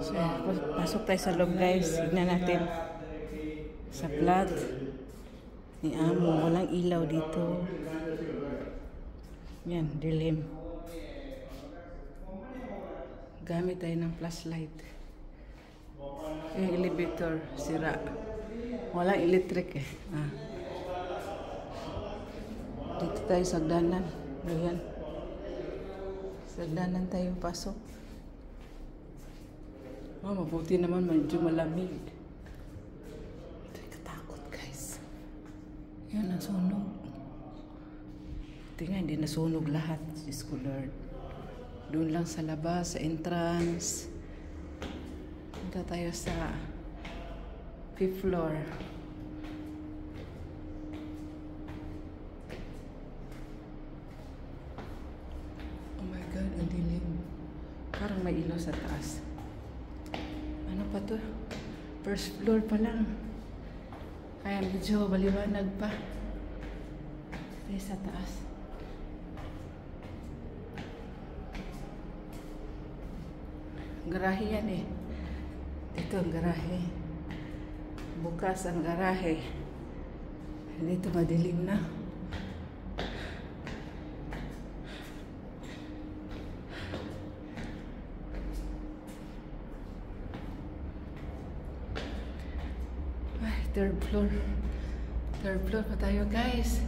So, pasok tayo sa loob guys. Tignan natin sa flat ni Amo. Walang ilaw dito. Yan, dilim. Gamit tayo ng flashlight. Yung elevator, sira. Walang electric eh. Dito tayo sa hagdanan. Ayan. Sa hagdanan tayo pasok. Mabuti naman, medyo malamig. Ito katakot guys. Yan, nasunog. Tingnan, hindi nasunog lahat. Diyos ko Lord. Doon lang sa labas, sa entrance. Punta tayo sa 5th floor. Oh my God, ang dilim. Parang may ilaw sa taas. Ano pa to? First floor pa lang. Kaya medyo maliwanag pa. Tayo sa taas. Garahe yan eh. Dito ang garahe. Bukas ang garahe. Dito madilim na. Ay, third floor. Third floor pa tayo guys.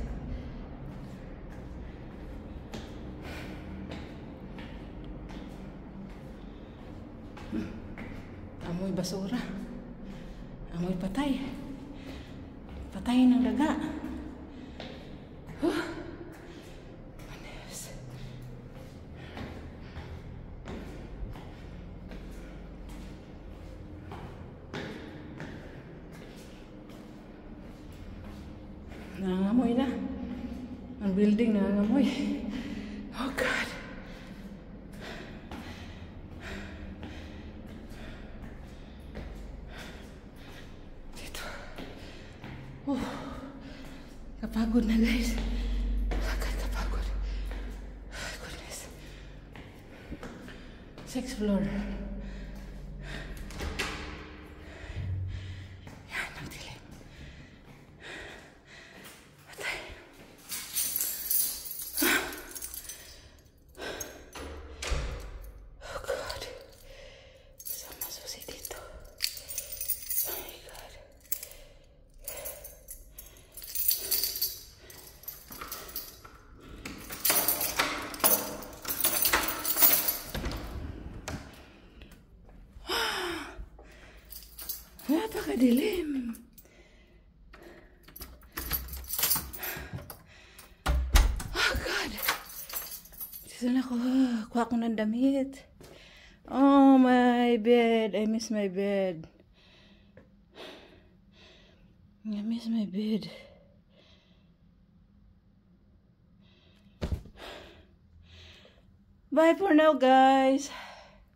Amoy basura. Amoy patay. Patay ng daga. Manis. Nangangamoy na. Ang building nangangamoy. Oh God. Kapagod na guys. Agad kapagod. Goodness. 6th floor. Yan, nagdilim. Patay. Oh God. Sama susi dito. Oh my God. Napakadilim. Oh God. Dito na ako. Kuha ko ng damit. Oh my bed. I miss my bed. I miss my bed. Bye for now guys.